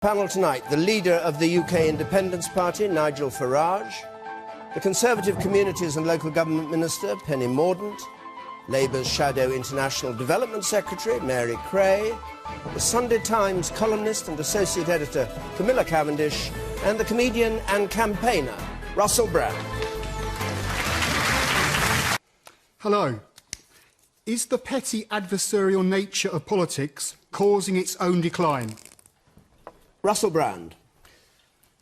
Panel tonight, the leader of the UK Independence Party, Nigel Farage, the Conservative Communities and Local Government Minister, Penny Mordaunt, Labour's Shadow International Development Secretary, Mary Cray, the Sunday Times columnist and Associate Editor, Camilla Cavendish, and the comedian and campaigner, Russel Brand. Hello. Is the petty adversarial nature of politics causing its own decline? Russel Brand.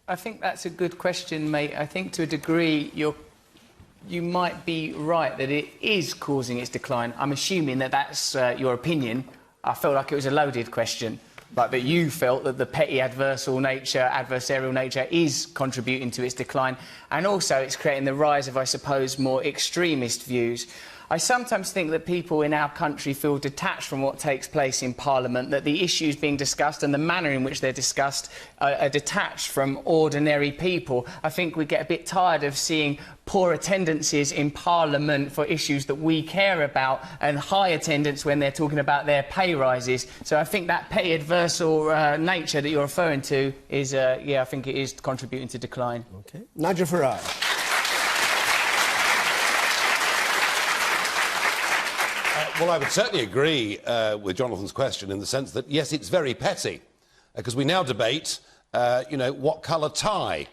I think that's a good question, mate. I think to a degree you might be right that it is causing its decline. I'm assuming that that's your opinion. I felt like it was a loaded question, but that you felt that the petty adversarial nature is contributing to its decline, and also it's creating the rise of, I suppose, more extremist views. I sometimes think that people in our country feel detached from what takes place in Parliament, that the issues being discussed and the manner in which they're discussed are detached from ordinary people. I think we get a bit tired of seeing poor attendances in Parliament for issues that we care about and high attendance when they're talking about their pay rises. So I think that petty adversarial nature that you're referring to is, yeah, I think it is contributing to decline. OK. Nigel Farage. Well, I would certainly agree with Jonathan's question in the sense that, yes, it's very petty, because we now debate, you know, what colour tie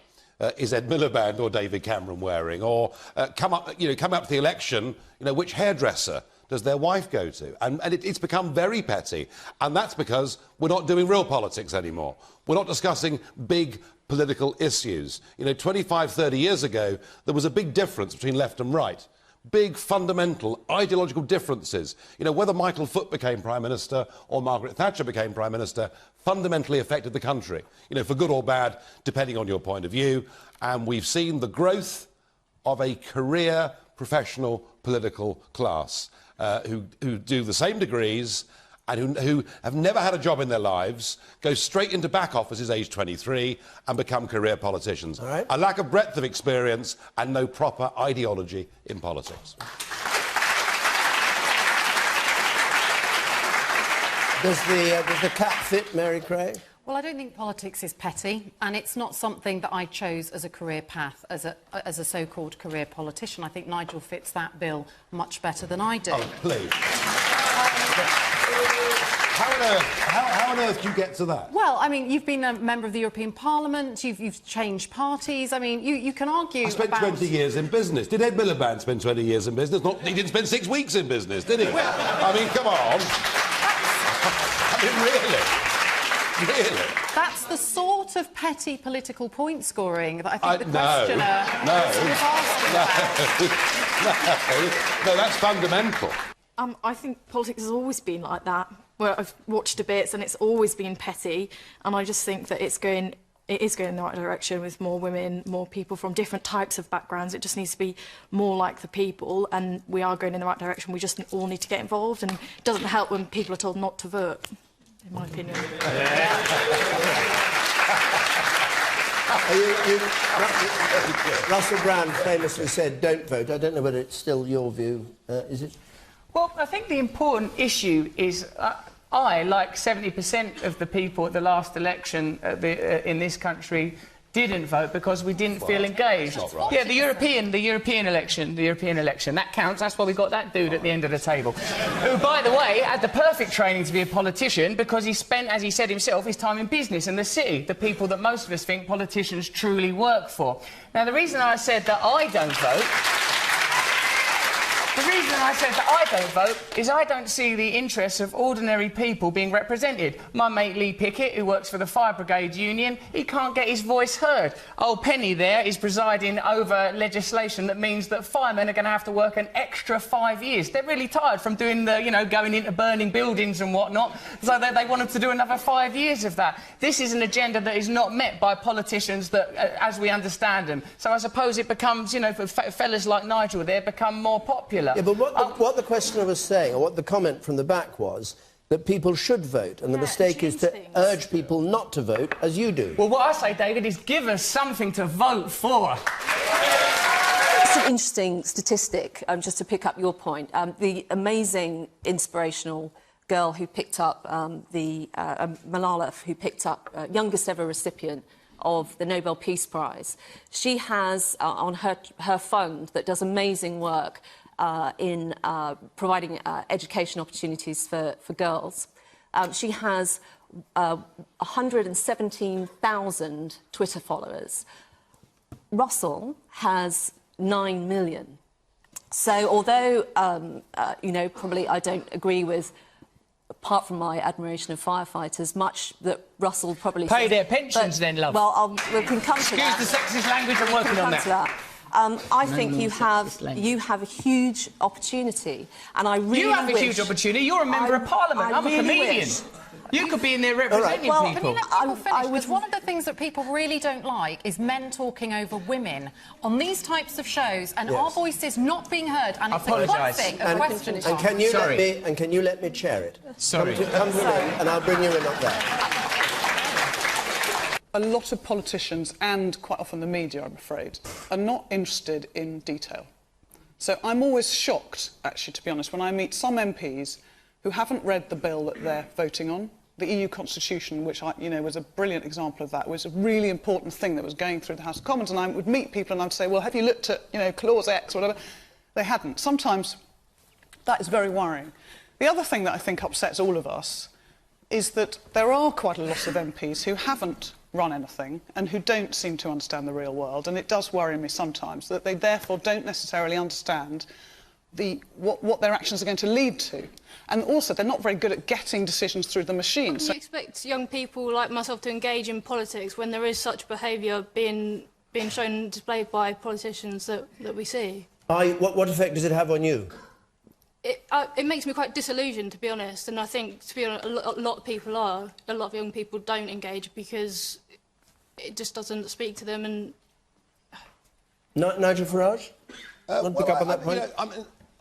is Ed Miliband or David Cameron wearing, or come up to the election, you know, which hairdresser does their wife go to? And it's become very petty, and that's because we're not doing real politics anymore. We're not discussing big political issues. You know, 25, 30 years ago, there was a big difference between left and right. Big fundamental ideological differences. You know, whether Michael Foot became Prime Minister or Margaret Thatcher became Prime Minister fundamentally affected the country, you know, for good or bad, depending on your point of view. And we've seen the growth of a career professional political class who do the same degrees and who have never had a job in their lives, go straight into back offices aged 23 and become career politicians. All right. A lack of breadth of experience and no proper ideology in politics. Does the cap fit, Mary Cray? Well, I don't think politics is petty, and it's not something that I chose as a career path, as a so-called career politician. I think Nigel fits that bill much better than I do. Oh, please. How on earth do you get to that? Well, I mean, you've been a member of the European Parliament, you've changed parties. I mean, you can argue I spent 20 years in business. Did Ed Miliband spend 20 years in business? He didn't spend 6 weeks in business, did he? I mean, come on. I mean, really? Really? That's the sort of petty political point scoring that I think the questioner No, that's fundamental. I think politics has always been like that, where I've watched debates and it's always been petty, and I just think that it is going in the right direction with more women, more people from different types of backgrounds. It just needs to be more like the people, and we are going in the right direction. We just all need to get involved, and it doesn't help when people are told not to vote, in my opinion. Russel Brand famously said, don't vote. I don't know whether it's still your view. Is it? Well, I think the important issue is I, like 70% of the people at the last election in this country, didn't vote because we didn't feel engaged. Right. Yeah, the European election, that counts. That's why we got that dude at the end of the table, who, by the way, had the perfect training to be a politician because he spent, as he said himself, his time in business and the city, the people that most of us think politicians truly work for. Now, the reason I said that I don't vote... The reason I said that I don't vote is I don't see the interests of ordinary people being represented. My mate Lee Pickett, who works for the Fire Brigade Union, he can't get his voice heard. Old Penny there is presiding over legislation that means that firemen are going to have to work an extra 5 years. They're really tired from doing the, you know, going into burning buildings and whatnot, so they want them to do another 5 years of that. This is an agenda that is not met by politicians that, as we understand them. So I suppose it becomes, you know, for fellas like Nigel there, become more popular. Yeah, but what the questioner was saying, or what the comment from the back was, that people should vote, and the mistake is to urge people not to vote, as you do. Well, what I say, David, is give us something to vote for. It's an interesting statistic, just to pick up your point. The amazing, inspirational girl who picked up Malala, who picked up youngest ever recipient of the Nobel Peace Prize. She has on her fund that does amazing work in providing education opportunities for girls. She has 117,000 Twitter followers. Russel has 9 million. So although, you know, probably I don't agree with, apart from my admiration of firefighters, much that Russell probably Pay says, their pensions then, love. Well, we can come to that. Excuse the sexist language, I'm working on that. I think you have a huge opportunity, and I really wish... You have a huge opportunity. You're a member of Parliament. I'm a comedian. You could be in there representing Well, people. can you let people finish? Because one of the things that people really don't like is men talking over women on these types of shows, and our voices not being heard. And it's a classic of question time. And can you let me chair it? Sorry. Come to me, and I'll bring you in up there. A lot of politicians, and quite often the media, I'm afraid, are not interested in detail. So I'm always shocked, actually, to be honest, when I meet some MPs who haven't read the bill that they're voting on. The EU Constitution, which was a brilliant example of that, was a really important thing that was going through the House of Commons, and I would meet people and I'd say, well, have you looked at, Clause X or whatever? They hadn't. Sometimes that is very worrying. The other thing that I think upsets all of us is that there are quite a lot of MPs who haven't run anything and who don't seem to understand the real world, and it does worry me sometimes that they therefore don't necessarily understand what their actions are going to lead to. And also, they're not very good at getting decisions through the machine. Do you expect young people like myself to engage in politics when there is such behaviour being shown and displayed by politicians that we see? What effect does it have on you? It makes me quite disillusioned, to be honest, and I think, to be honest, a lot of young people don't engage because it just doesn't speak to them. And Nigel Farage? Want to pick up on that point?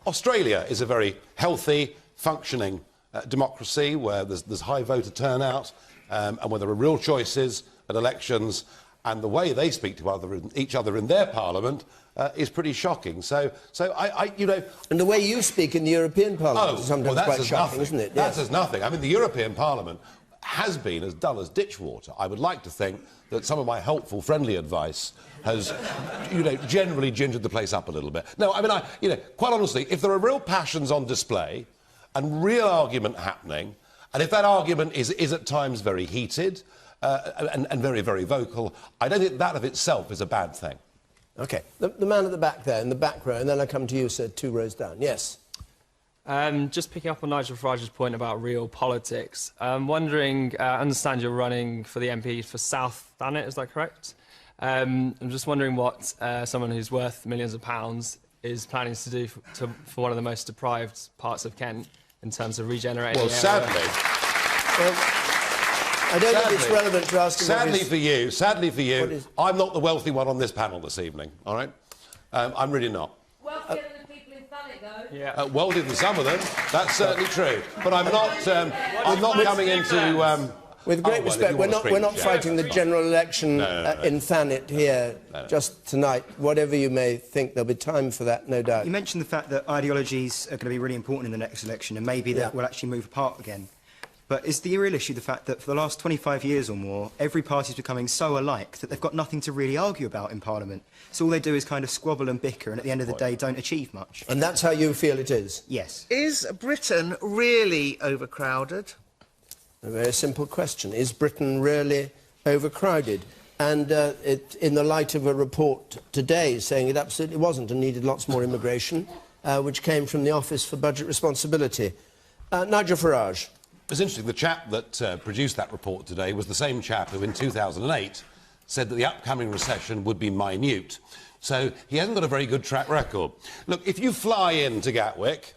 Australia is a very healthy, functioning democracy where there's high voter turnout and where there are real choices at elections, and the way they speak to each other in their parliament is pretty shocking. So and the way you speak in the European Parliament is sometimes quite shocking, isn't it? That says nothing. I mean, the European Parliament has been as dull as ditch water. I would like to think that some of my helpful, friendly advice has, generally gingered the place up a little bit. No, I mean, quite honestly, if there are real passions on display and real argument happening, and if that argument is at times very heated and very, very vocal, I don't think that of itself is a bad thing. OK. The man at the back there, in the back row, and then I come to you, sir, 2 rows down. Yes. Just picking up on Nigel Farage's point about real politics, I'm wondering, I understand you're running for the MP for South Thanet, is that correct? I'm just wondering what someone who's worth millions of pounds is planning to do for one of the most deprived parts of Kent in terms of regenerating. Well, sadly... I don't think it's relevant to ask... Sadly for you, I'm not the wealthy one on this panel this evening, all right? I'm really not. Wealthier than the people in Thanet, though. Yeah. Wealthier than some of them, that's certainly true. But I'm not coming into... With great respect, we're not fighting the general election in Thanet here just tonight. Whatever you may think, there'll be time for that, no doubt. You mentioned the fact that ideologies are going to be really important in the next election, and maybe that will actually move apart again. But is the real issue the fact that for the last 25 years or more, every party is becoming so alike that they've got nothing to really argue about in Parliament? So all they do is kind of squabble and bicker, and at the end of the day don't achieve much. And that's how you feel it is? Yes. Is Britain really overcrowded? A very simple question. Is Britain really overcrowded? And in the light of a report today saying it absolutely wasn't and needed lots more immigration, which came from the Office for Budget Responsibility. Nigel Farage. It's interesting, the chap that produced that report today was the same chap who in 2008 said that the upcoming recession would be minute. So he hasn't got a very good track record. Look, if you fly into Gatwick,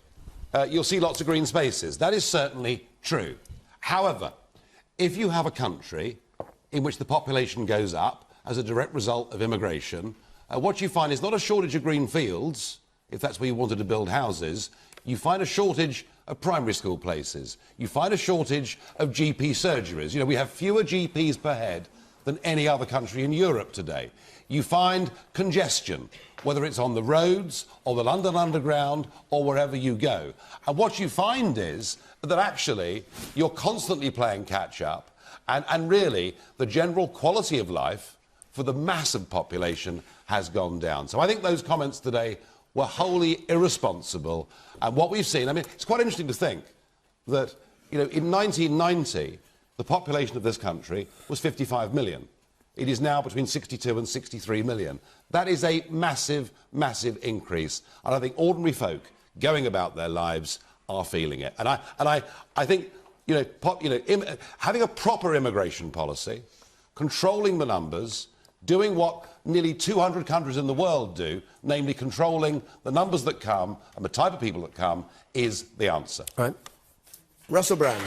you'll see lots of green spaces. That is certainly true. However, if you have a country in which the population goes up as a direct result of immigration, what you find is not a shortage of green fields, if that's where you wanted to build houses. You find a shortage of primary school places. You find a shortage of GP surgeries. We have fewer GPs per head than any other country in Europe today. You find congestion, whether it's on the roads or the London Underground or wherever you go. And what you find is that actually you're constantly playing catch-up, and really the general quality of life for the massive population has gone down. So I think those comments today were wholly irresponsible. And what we've seen, I mean, it's quite interesting to think that, you know, in 1990, the population of this country was 55 million. It is now between 62 and 63 million. That is a massive, massive increase. And I think ordinary folk going about their lives are feeling it. And I think, having a proper immigration policy, controlling the numbers, doing what nearly 200 countries in the world do, namely controlling the numbers that come and the type of people that come, is the answer. Right. Russell Brand.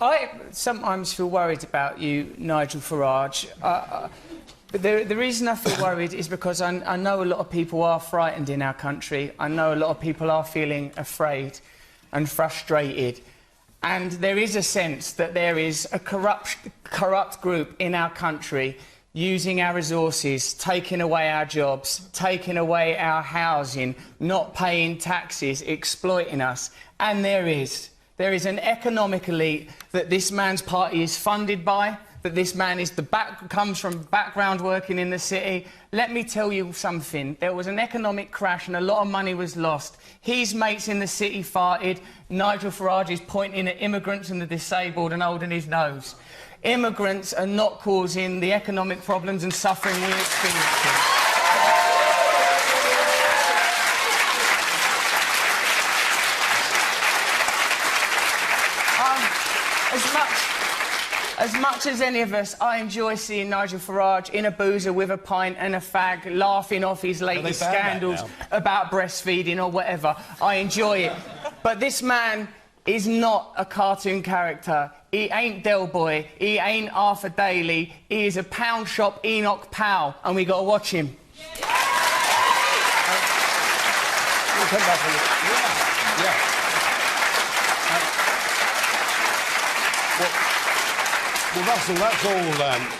I sometimes feel worried about you, Nigel Farage. But the reason I feel worried is because I know a lot of people are frightened in our country. I know a lot of people are feeling afraid and frustrated. And there is a sense that there is a corrupt group in our country using our resources, taking away our jobs, taking away our housing, not paying taxes, exploiting us. And there is an economic elite that this man's party is funded by, that this man is comes from background working in the city. Let me tell you something. There was an economic crash and a lot of money was lost. His mates in the city farted. Nigel Farage is pointing at immigrants and the disabled and holding his nose. Immigrants are not causing the economic problems and suffering we're experiencing. As much as any of us, I enjoy seeing Nigel Farage in a boozer with a pint and a fag, laughing off his latest scandals about breastfeeding or whatever. I enjoy it. But this man is not a cartoon character. He ain't Del Boy. He ain't Arthur Daly. He is a pound shop Enoch Powell, and we got to watch him. Well, Russell,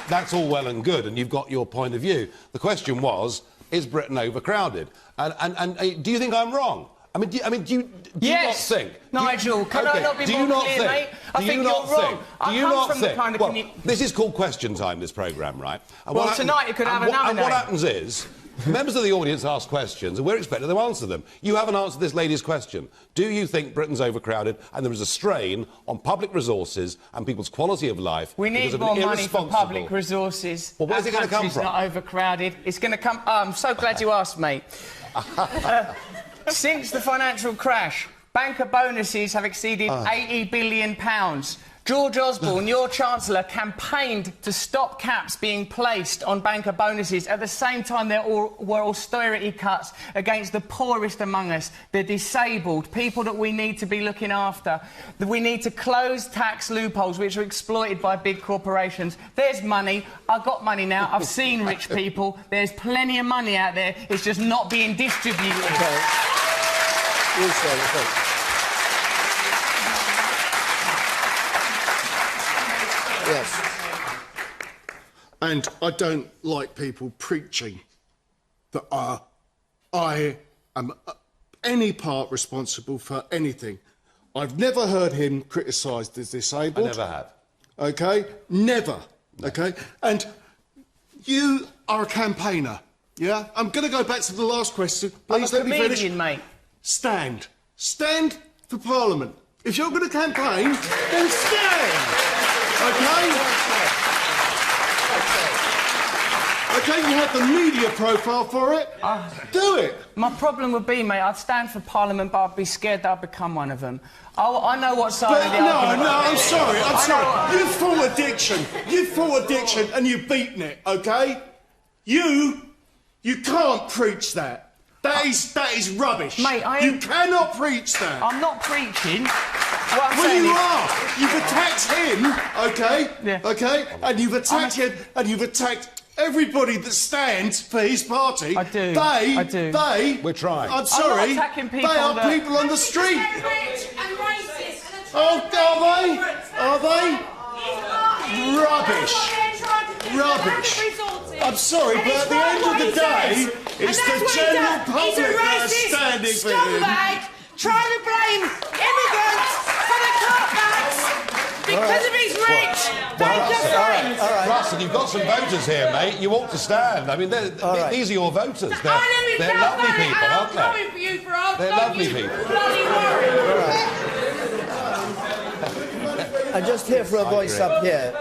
that's all well and good, and you've got your point of view. The question was, is Britain overcrowded? And do you think I'm wrong? I mean, do you not think? Nigel, can I not be more clear, mate? I think you're wrong. I come from the kind of community... This is called Question Time, this programme, right? Well, tonight you could have another name. And what happens is, members of the audience ask questions, and we're expected to answer them. You haven't answered this lady's question. Do you think Britain's overcrowded and there is a strain on public resources and people's quality of life? We need more money for public resources. Well, where's it going to come from? It's not overcrowded. It's going to come... Oh, I'm so glad you asked, mate. Since the financial crash, banker bonuses have exceeded £80 billion. George Osborne, your Chancellor, campaigned to stop caps being placed on banker bonuses. At the same time, there were austerity cuts against the poorest among us, the disabled, people that we need to be looking after. We need to close tax loopholes which are exploited by big corporations. There's money. I've got money now. I've seen rich people. There's plenty of money out there. It's just not being distributed. Okay. You say, thanks. Yes. And I don't like people preaching that I am any part responsible for anything. I've never heard him criticise the disabled. I never have. OK? Never. No. OK? And you are a campaigner, yeah? I'm going to go back to the last question. Please let me finish. Mate. Stand. Stand for Parliament. If you're going to campaign, then stand. OK? OK, you have the media profile for it. Do it. My problem would be, mate, I'd stand for Parliament, but I'd be scared that I'd become one of them. I know what side of the argument... No, I'm sorry. You've full addiction. You've full addiction and you've beaten it, OK? You can't preach that. That is rubbish. Mate, you cannot preach that. I'm not preaching. Well, you are. You've attacked him, OK? Yeah. OK? And you've attacked him, and you've attacked everybody that stands for his party. I do. I do. We're trying. I'm sorry. I'm not attacking people they are people on the street. Rich and racist. Oh, are they? Rubbish. I'm sorry, but at the end of the day, it's the general public that are standing for him. Trying to blame immigrants for the cutbacks because of his rich. Russell, you've got some voters here, mate. You ought to stand. I mean, these are your voters. They're lovely people, aren't they? They're lovely people. I just hear for a voice up here.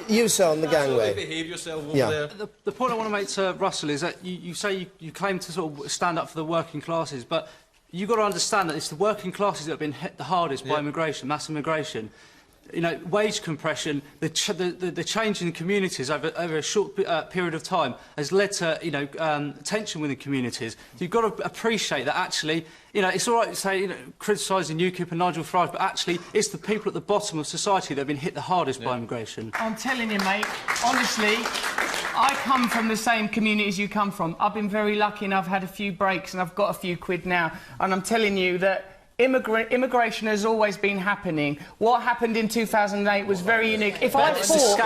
You, sir, on the gangway. Behave yourself over Yeah. there. The point I want to make to Russell is that you say you claim to sort of stand up for the working classes, but you've got to understand that it's the working classes that have been hit the hardest by immigration, mass immigration. You know, wage compression, the change in communities over a short period of time has led to, you know, tension within communities. So you've got to appreciate that actually, you know, it's all right to say, you know, criticising UKIP and Nigel Farage, but actually it's the people at the bottom of society that have been hit the hardest by immigration. I'm telling you, mate, honestly, I come from the same community as you come from. I've been very lucky and I've had a few breaks and I've got a few quid now. And I'm telling you that immigration has always been happening. What happened in 2008 was very unique. If I thought...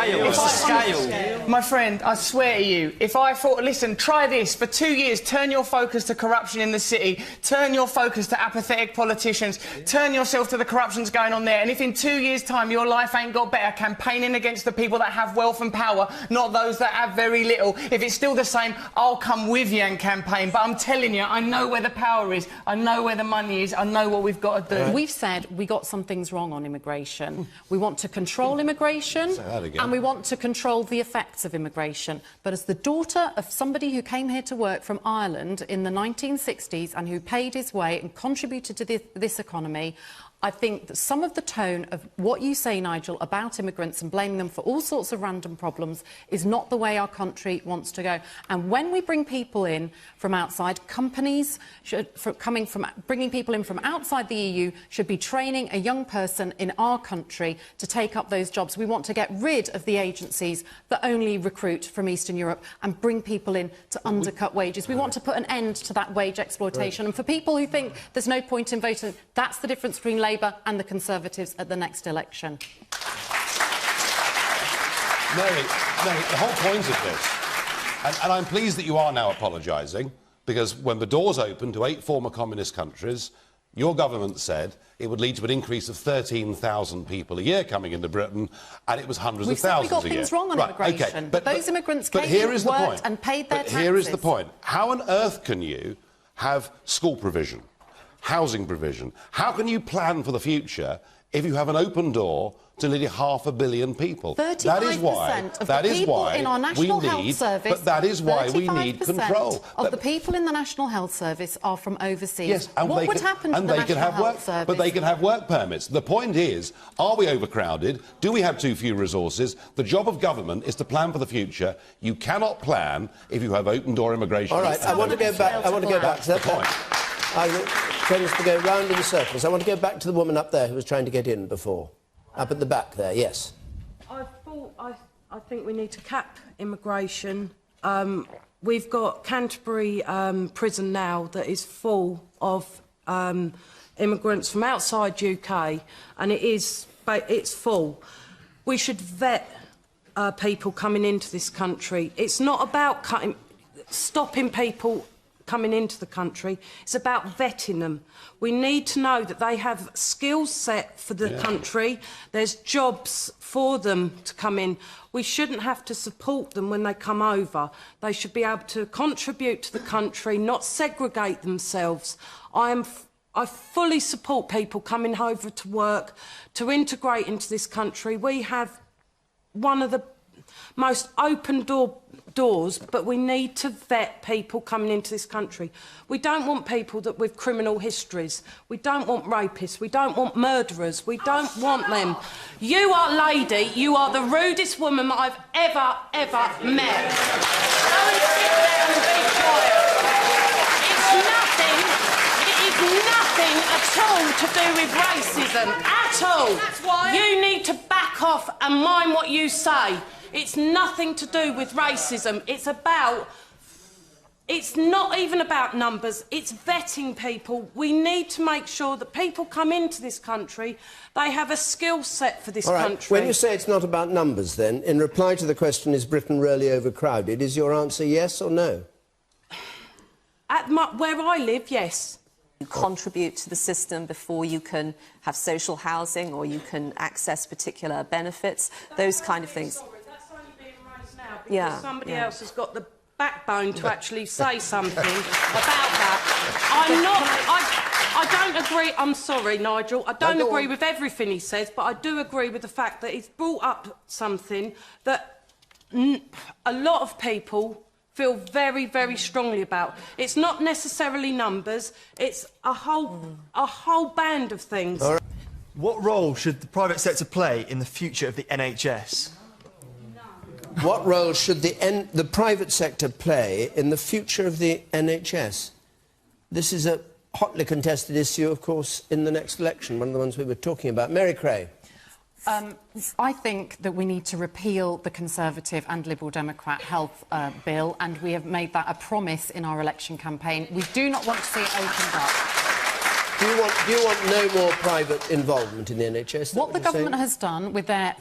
My friend, I swear to you, if I thought, listen, try this, for 2 years, turn your focus to corruption in the city, turn your focus to apathetic politicians, turn yourself to the corruptions going on there, and if in 2 years' time your life ain't got better, campaigning against the people that have wealth and power, not those that have very little, if it's still the same, I'll come with you and campaign. But I'm telling you, I know where the power is, I know where the money is, I know what we've got to do. We've said we got some things wrong on immigration. We want to control immigration and we want to control the effects of immigration. But as the daughter of somebody who came here to work from Ireland in the 1960s and who paid his way and contributed to this economy, I think that some of the tone of what you say, Nigel, about immigrants and blaming them for all sorts of random problems is not the way our country wants to go. And when we bring people in from outside, companies bringing people in from outside the EU should be training a young person in our country to take up those jobs. We want to get rid of the agencies that only recruit from Eastern Europe and bring people in to undercut wages. We want to put an end to that wage exploitation. And for people who think there's no point in voting, that's the difference between Labour and the Conservatives at the next election. Mary, the whole point of this, and I'm pleased that you are now apologising, because when the doors opened to 8 former communist countries, your government said it would lead to an increase of 13,000 people a year coming into Britain, and it was hundreds of thousands a year. We got things wrong on immigration. Okay, but those immigrants came in, worked and paid their taxes. Here is the point. How on earth can you have school provision, housing provision? How can you plan for the future if you have an open door to nearly 500 million people? 35% that is why in our National Health Service, but that is why we need control. Of the people in the National Health Service are from overseas. Yes, and what would happen to the National Health Service? But they can have work permits. The point is, are we overcrowded? Do we have too few resources? The job of government is to plan for the future. You cannot plan if you have open door immigration. All right, I want to go back to that point. I tend to go round in circles. I want to go back to the woman up there who was trying to get in before. Up at the back there, yes. I think we need to cap immigration. We've got Canterbury prison now that is full of immigrants from outside UK, and it's full. We should vet people coming into this country. It's not about stopping people coming into the country, it's about vetting them. We need to know that they have skills set for the country, there's jobs for them to come in. We shouldn't have to support them when they come over. They should be able to contribute to the country, not segregate themselves. I fully support people coming over to work, to integrate into this country. We have one of the most open doors, but we need to vet people coming into this country. We don't want people with criminal histories. We don't want rapists. We don't want murderers. We don't want them. You lady, you are the rudest woman that I've ever met. Go and sit down and be quiet. It is nothing at all to do with racism, at all. That's why you need to back off and mind what you say. It's nothing to do with racism. It's about It's not even about numbers, it's vetting people. We need to make sure that people come into this country, they have a skill set for this country. When you say it's not about numbers, then, in reply to the question, is Britain really overcrowded, is your answer yes or no? Where I live, yes. You contribute to the system before you can have social housing or you can access particular benefits, those kind of things. Sorry, that's only being raised now because somebody else has got the backbone to actually say something about that. I don't agree. I'm sorry, Nigel. I don't agree with everything he says, but I do agree with the fact that he's brought up something that a lot of people feel very, very strongly about. It's not necessarily numbers. It's a whole band of things. What role should the private sector play in the future of the NHS? What role should the private sector play in the future of the NHS? This is a hotly contested issue, of course, in the next election, one of the ones we were talking about. Mary Cray. I think that we need to repeal the Conservative and Liberal Democrat health bill, and we have made that a promise in our election campaign. We do not want to see it opened up. Do you want no more private involvement in the NHS? What the government has done with their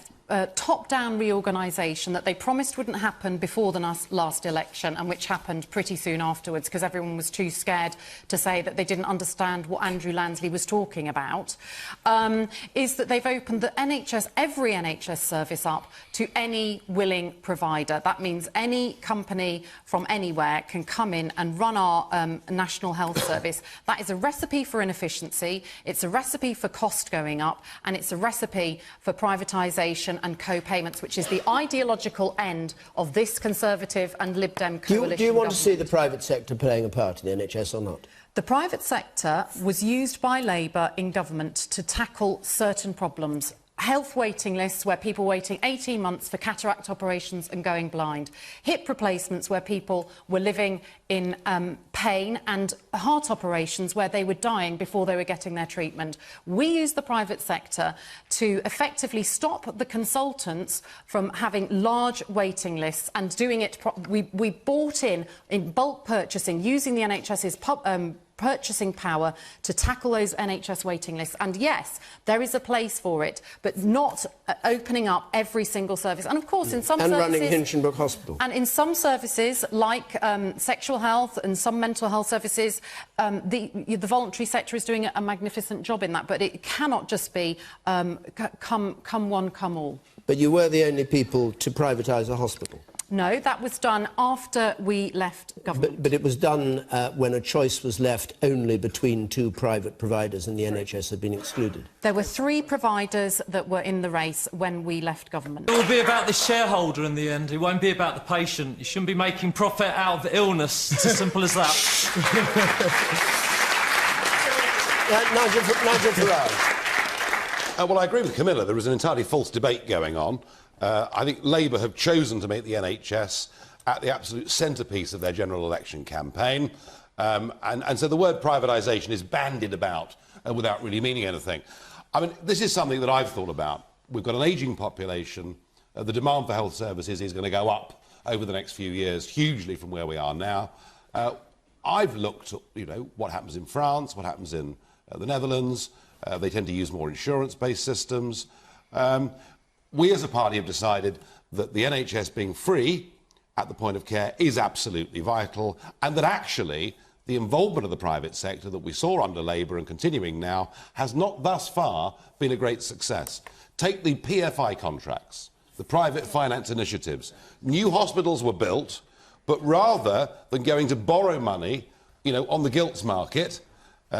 top-down reorganisation that they promised wouldn't happen before the last election, and which happened pretty soon afterwards because everyone was too scared to say that they didn't understand what Andrew Lansley was talking about, is that they've opened the NHS, every NHS service up to any willing provider. That means any company from anywhere can come in and run our National Health Service. That is a recipe for inefficiency, it's a recipe for cost going up, and it's a recipe for privatisation and co-payments, which is the ideological end of this Conservative and Lib Dem coalition. Do you want to see the private sector playing a part in the NHS or not? The private sector was used by Labour in government to tackle certain problems. Health waiting lists where people waiting 18 months for cataract operations and going blind. Hip replacements where people were living in pain, and heart operations where they were dying before they were getting their treatment. We use the private sector to effectively stop the consultants from having large waiting lists and doing it. We bought in bulk purchasing, using the NHS's purchasing power to tackle those NHS waiting lists. And yes, there is a place for it, but not opening up every single service. And of course, in some services... And running Hinchinbrook Hospital. And in some services, like sexual health and some mental health services, the voluntary sector is doing a magnificent job in that. But it cannot just be come one, come all. But you were the only people to privatise a hospital. No, that was done after we left government. But it was done when a choice was left only between two private providers and the NHS had been excluded. There were 3 providers that were in the race when we left government. It will be about the shareholder in the end. It won't be about the patient. You shouldn't be making profit out of illness. It's as simple as that. Nigel Farage. Well, I agree with Camilla. There is an entirely false debate going on. I think Labour have chosen to make the NHS at the absolute centrepiece of their general election campaign. And so the word privatisation is bandied about without really meaning anything. I mean, this is something that I've thought about. We've got an ageing population. The demand for health services is going to go up over the next few years hugely from where we are now. I've looked at, what happens in France, what happens in the Netherlands. They tend to use more insurance-based systems. We as a party have decided that the NHS being free at the point of care is absolutely vital, and that actually the involvement of the private sector that we saw under Labour and continuing now has not thus far been a great success. Take the PFI contracts, the private finance initiatives. New hospitals were built, but rather than going to borrow money, on the gilts market,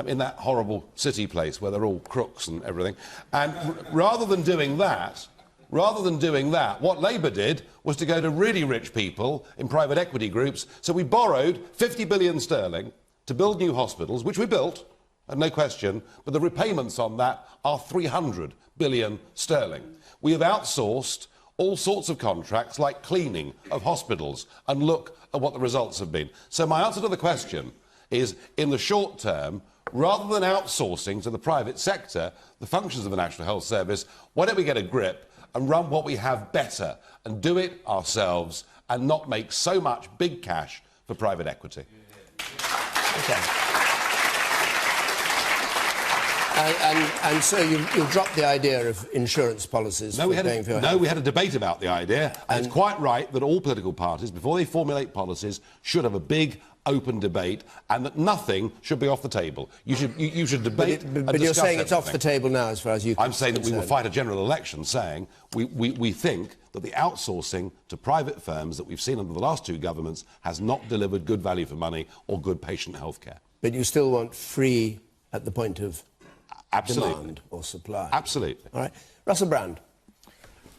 in that horrible city place where they're all crooks and everything, and rather than doing that, what Labour did was to go to really rich people in private equity groups. So we borrowed 50 billion sterling to build new hospitals, which we built, and no question, but the repayments on that are 300 billion sterling. We have outsourced all sorts of contracts like cleaning of hospitals, and look at what the results have been. So my answer to the question is, in the short term, rather than outsourcing to the private sector the functions of the National Health Service, why don't we get a grip and run what we have better and do it ourselves and not make so much big cash for private equity. Okay. And so you've dropped the idea of insurance policies for paying for your health? No, we had a debate about the idea, and it's quite right that all political parties, before they formulate policies, should have a big, open debate, and that nothing should be off the table. You should debate and But you're discuss saying it's off the everything. table now, as far as you. I'm saying that we will fight a general election, saying we think that the outsourcing to private firms that we've seen under the last two governments has not delivered good value for money or good patient health care. But you still want free at the point of Absolutely. demand or supply. Absolutely. All right. Russell Brand.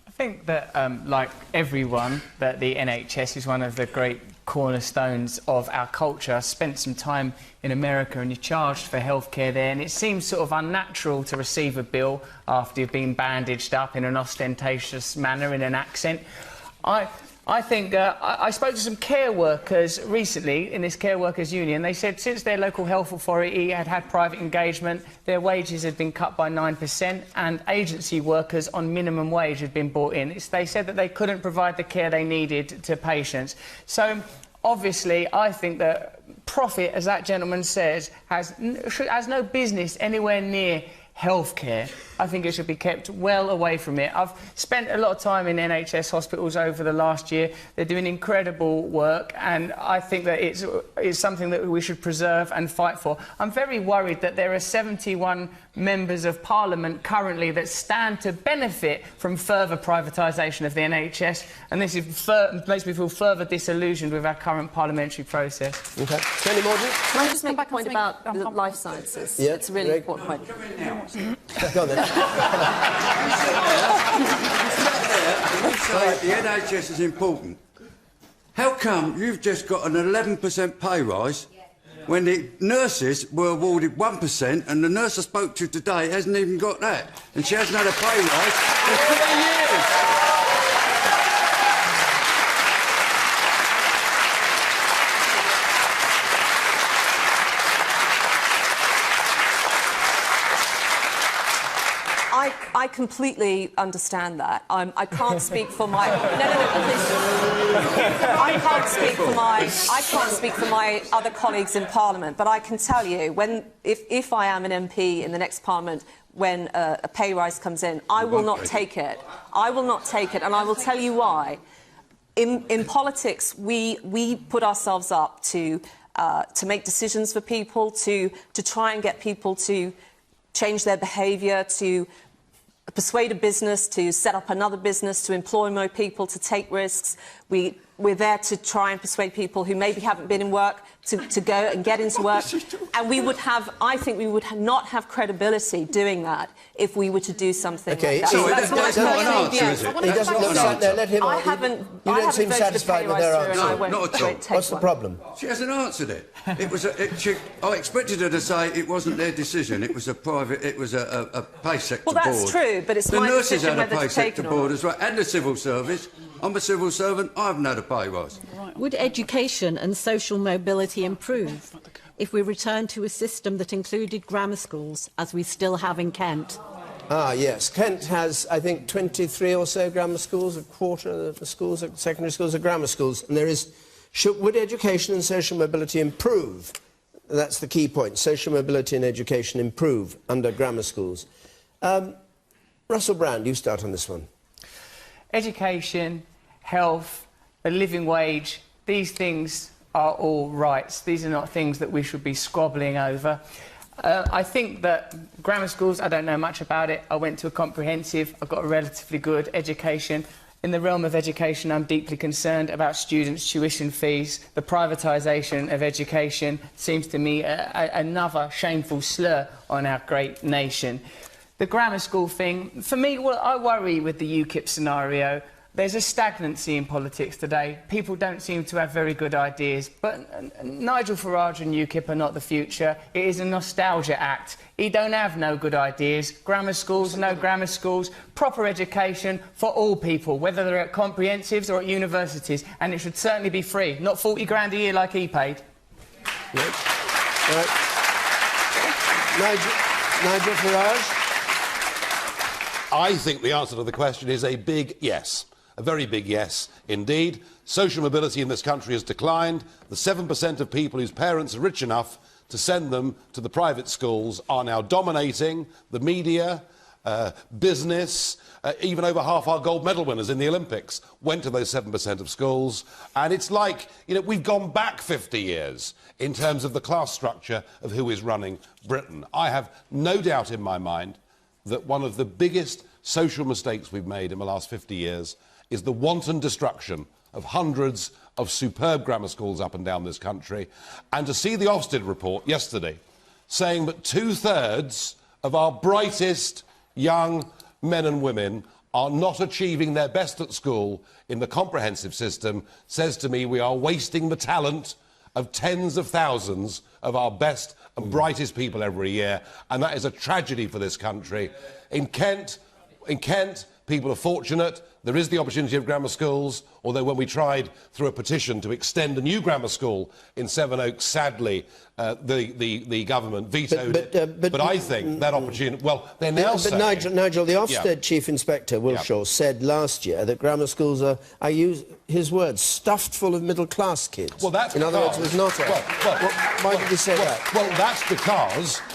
I think that, like everyone, that the NHS is one of the great cornerstones of our culture. I spent some time in America and you're charged for healthcare there, and it seems sort of unnatural to receive a bill after you've been bandaged up in an ostentatious manner in an accent. I think I spoke to some care workers recently in this care workers union. They said since their local health authority had private engagement, their wages had been cut by 9% and agency workers on minimum wage had been brought in. They said that they couldn't provide the care they needed to patients. So obviously I think that profit, as that gentleman says, has no business anywhere near healthcare. I think it should be kept well away from it. I've spent a lot of time in NHS hospitals over the last year. They're doing incredible work, and I think that it's something that we should preserve and fight for. I'm very worried that there are 71 members of Parliament currently that stand to benefit from further privatisation of the NHS, and this makes me feel further disillusioned with our current parliamentary process. Okay. Penny Mordaunt? Can I just make a point about the life sciences? Yeah, it's a really important point. Go on then. The NHS is important. How come you've just got an 11% pay rise when the nurses were awarded 1% and the nurse I spoke to today hasn't even got that, and she hasn't had a pay rise for 3 years? I completely understand that. I can't speak for my... I can't speak for my other colleagues in Parliament, but I can tell you, if I am an MP in the next Parliament, when a pay rise comes in, I will not take it. I will not take it, and I will tell you why. In politics, we put ourselves up to make decisions for people, to try and get people to change their behaviour, to persuade a business to set up another business, to employ more people, to take risks. We're there to try and persuade people who maybe haven't been in work to go and get into work. And I think we would not have credibility doing that if we were to do something like that. So that's not an answer, is it? He doesn't look like that. Let him I on. haven't You don't seem satisfied with their answer. No, not at all. What's the problem? She hasn't answered it. I expected her to say it wasn't their decision. It was a pay sector board. Well, that's true, but it's my decision whether to take it or not. The nurses had a pay sector board as well, and the civil service. I'm a civil servant. I haven't had a pay rise. Would education and social mobility improve if we returned to a system that included grammar schools, as we still have in Kent? Ah, yes. Kent has, I think, 23 or so grammar schools. A quarter of the schools, secondary schools, are grammar schools. And would education and social mobility improve? That's the key point. Social mobility and education improve under grammar schools. Russell Brand, you start on this one. Education, health, a living wage, these things are all rights. These are not things that we should be squabbling over. I think that grammar schools, I don't know much about it. I went to a comprehensive. I got a relatively good education. In the realm of education, I'm deeply concerned about students' tuition fees. The privatisation of education seems to me another shameful slur on our great nation. The grammar school thing, for me, well, I worry with the UKIP scenario. There's a stagnancy in politics today. People don't seem to have very good ideas. But Nigel Farage and UKIP are not the future. It is a nostalgia act. He don't have no good ideas. Grammar schools, no grammar schools. Proper education for all people, whether they're at comprehensives or at universities. And it should certainly be free, not 40 grand a year like he paid. Right. Nigel Farage? I think the answer to the question is a big yes. a very big yes indeed. Social mobility in this country has declined. The 7% of people whose parents are rich enough to send them to the private schools are now dominating the media, business. Even over half our gold medal winners in the Olympics went to those 7% of schools. And it's like, you know, we've gone back 50 years in terms of the class structure of who is running Britain. I have no doubt in my mind that one of the biggest social mistakes we've made in the last 50 years is the wanton destruction of hundreds of superb grammar schools up and down this country. And to see the Ofsted report yesterday saying that 2/3 of our brightest young men and women are not achieving their best at school in the comprehensive system says to me we are wasting the talent of tens of thousands of our best and brightest people every year, and that is a tragedy for this country. In Kent, people are fortunate. There is the opportunity of grammar schools, although when we tried through a petition to extend a new grammar school in Sevenoaks, sadly, the government vetoed it. But I think that opportunity... Well, they're now saying... But Nigel, the Ofsted Chief Inspector, Wilshaw, said last year that grammar schools are, I use his words, stuffed full of middle-class kids. Well, that's in other words, there's not a... why did he say that? Well,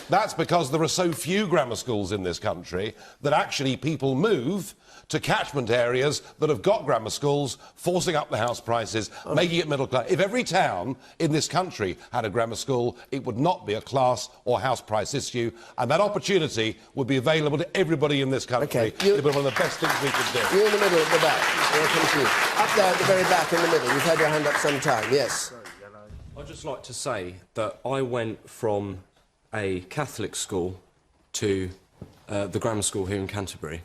that's because there are so few grammar schools in this country that actually people move to catchment areas that have got grammar schools, forcing up the house prices, making it middle class. If every town in this country had a grammar school, it would not be a class or house price issue, and that opportunity would be available to everybody in this country. Okay. It would be one of the best things we could do. You're in the middle at the back. Welcome to you. Up there at the very back in the middle. You've had your hand up some time. Yes. I'd just like to say that I went from a Catholic school to the grammar school here in Canterbury,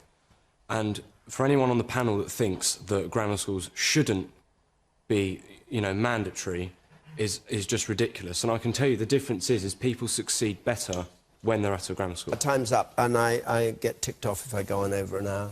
and for anyone on the panel that thinks that grammar schools shouldn't be, you know, mandatory is just ridiculous. And I can tell you the difference is people succeed better when they're at a grammar school. Time's up, and I get ticked off if I go on over an hour.